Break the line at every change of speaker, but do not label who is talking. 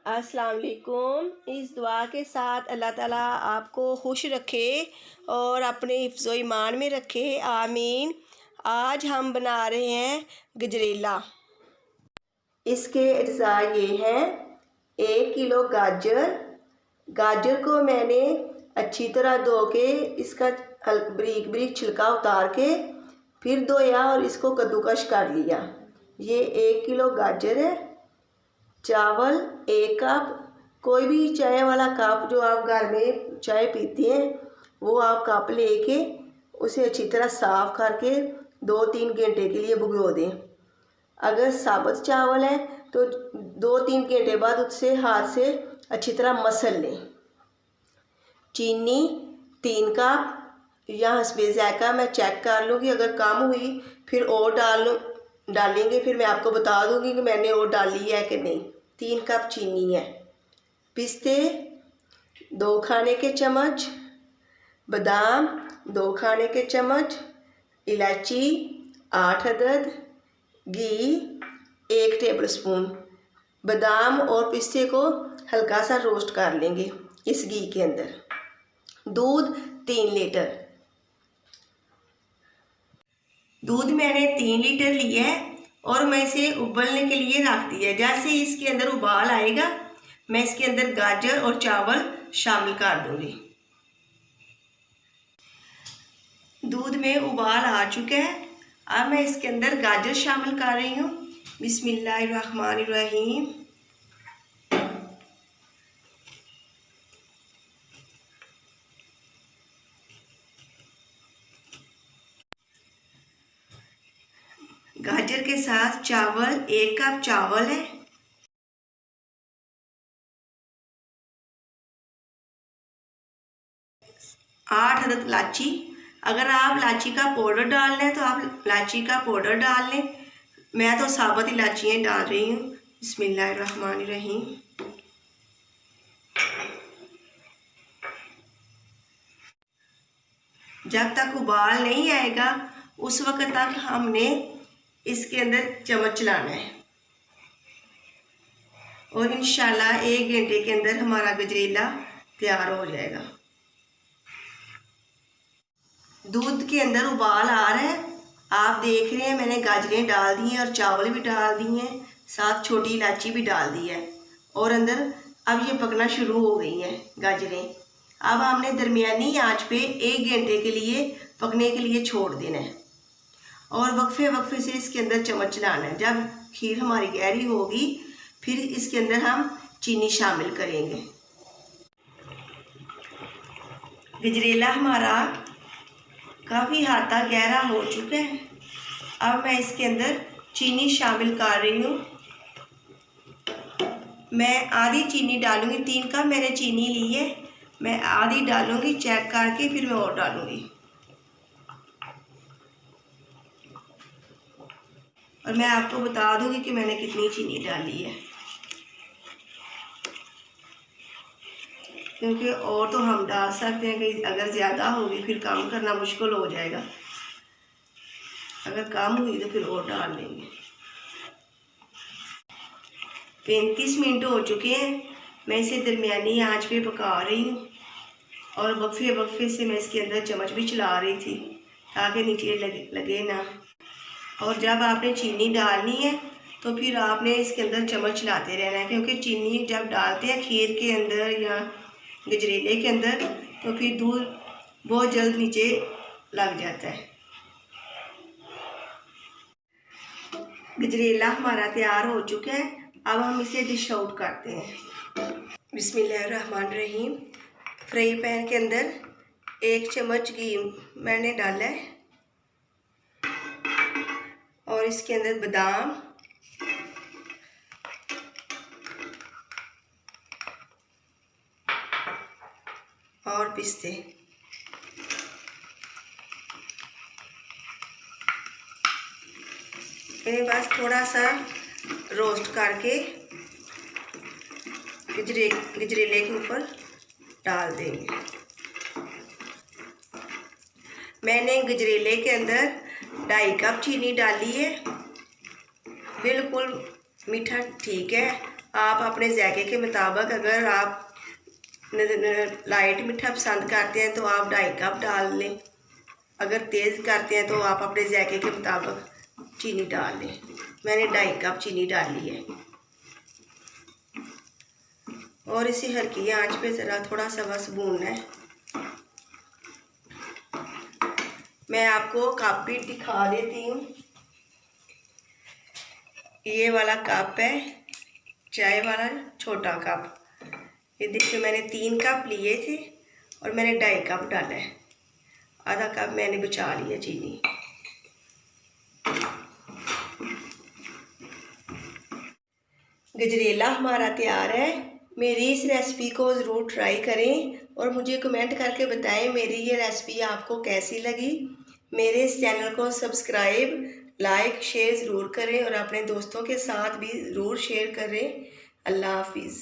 अस्सलाम वालेकुम। इस दुआ के साथ अल्लाह ताला आपको खुश रखे और अपने हिफ्ज़ो ईमान में रखे, आमीन। आज हम बना रहे हैं गजरेला। इसके अज्जा ये हैं: 1 किलो गाजर को मैंने अच्छी तरह धो के इसका बारीक बारीक छिलका उतार के फिर धोया और इसको कद्दूकश कर लिया। ये 1 किलो गाजर है। चावल 1 कप, कोई भी चाय वाला कप जो आप घर में चाय पीते हैं वो आप कप लेके उसे अच्छी तरह साफ़ करके 2-3 घंटे के लिए भिगो दें। अगर साबुत चावल है तो 2-3 घंटे बाद उससे हाथ से अच्छी तरह मसल लें। चीनी 3 कप, यहाँ हस्बे ज़ायक़ा मैं चेक कर लूँगी, अगर कम हुई फिर और डालेंगे, फिर मैं आपको बता दूँगी कि मैंने और डाली है कि नहीं। 3 कप चीनी है। पिस्ते 2 खाने के चम्मच, बादाम 2 खाने के चम्मच, इलायची 8 अदद, घी 1 टेबलस्पून। बादाम और पिस्ते को हल्का सा रोस्ट कर लेंगे इस घी के अंदर। दूध 3 लीटर। दूध मैंने 3 लीटर लिया है और मैं इसे उबलने के लिए रख दिया है। जैसे इसके अंदर उबाल आएगा मैं इसके अंदर गाजर और चावल शामिल कर दूंगी। दूध में उबाल आ चुका है। अब मैं इसके अंदर गाजर शामिल कर रही हूँ। बिस्मिल्लाहिर्रहमानिर्रहीम। गाजर के साथ चावल 1 कप चावल है। आठ अदद इलायची, अगर आप इलायची का पाउडर डाल लें तो आप इलायची का पाउडर डाल लें। मैं तो साबुत इलायचियाँ डाल रही हूँ। बिस्मिल्लाहिर्रहमानिर्रहीम। जब तक उबाल नहीं आएगा उस वक्त तक हमने इसके अंदर चम्मच चलाना है और इंशाल्लाह 1 घंटे के अंदर हमारा गजरेला तैयार हो जाएगा। दूध के अंदर उबाल आ रहा है, आप देख रहे हैं। मैंने गाजरें डाल दी हैं और चावल भी डाल दिए हैं, साथ छोटी इलायची भी डाल दी है और अंदर अब ये पकना शुरू हो गई हैं गाजरें। अब हमने दरमियानी आंच पे 1 घंटे के लिए पकने के लिए छोड़ देना है और वक्फे से इसके अंदर चम्मच चलाना है। जब खीर हमारी गहरी होगी फिर इसके अंदर हम चीनी शामिल करेंगे। गजरेला हमारा काफ़ी हद तक गहरा हो चुका है। अब मैं इसके अंदर चीनी शामिल कर रही हूँ। मैं आधी चीनी डालूँगी। 3 कप मैंने चीनी ली है, मैं आधी डालूँगी, चेक करके फिर मैं और डालूँगी। और मैं आपको बता दूँगी कि मैंने कितनी चीनी डाली है, क्योंकि और तो हम डाल सकते हैं कि अगर ज़्यादा होगी फिर कम करना मुश्किल हो जाएगा। अगर कम हुई तो फिर और डाल लेंगे। 35 मिनट हो चुके हैं। मैं इसे दरमियानी आंच पे पका रही हूँ और वक्फे से मैं इसके अंदर चम्मच भी चला रही थी ताकि नीचे लगे ना। और जब आपने चीनी डालनी है तो फिर आपने इसके अंदर चम्मच चलाते रहना है, क्योंकि चीनी जब डालते हैं खीर के अंदर या गजरेले के अंदर तो फिर दूध बहुत जल्द नीचे लग जाता है। गजरेला हमारा तैयार हो चुका है। अब हम इसे डिश आउट करते हैं। बिस्मिल्लाहिर्रहमानिर्रहीम। फ्राई पैन के अंदर 1 चम्मच घी मैंने डाला है और इसके अंदर बादाम, और पिस्ते। इन्हें बस थोड़ा सा रोस्ट करके गजरेले के ऊपर डाल देंगे। मैंने गजरेले के अंदर 2.5 कप चीनी डाली है। बिल्कुल मीठा ठीक है, आप अपने जायके के मुताबिक, अगर आप लाइट मीठा पसंद करते हैं तो आप 2.5 कप डाल लें, अगर तेज़ करते हैं तो आप अपने जायके के मुताबिक चीनी डाल लें। मैंने 2.5 कप चीनी डाली है और इसे हल्की आंच पे ज़रा थोड़ा सा बस भूनना है। मैं आपको कप भी दिखा देती हूँ। ये वाला कप है, चाय वाला छोटा कप। ये देखिए मैंने 3 कप लिए थे और मैंने 2.5 कप डाला है। आधा कप मैंने बचा लिया चीनी। गजरेला हमारा तैयार है। मेरी इस रेसिपी को ज़रूर ट्राई करें और मुझे कमेंट करके बताएं मेरी ये रेसिपी आपको कैसी लगी। मेरे इस चैनल को सब्सक्राइब, लाइक, शेयर ज़रूर करें और अपने दोस्तों के साथ भी ज़रूर शेयर करें। अल्लाह हाफिज़।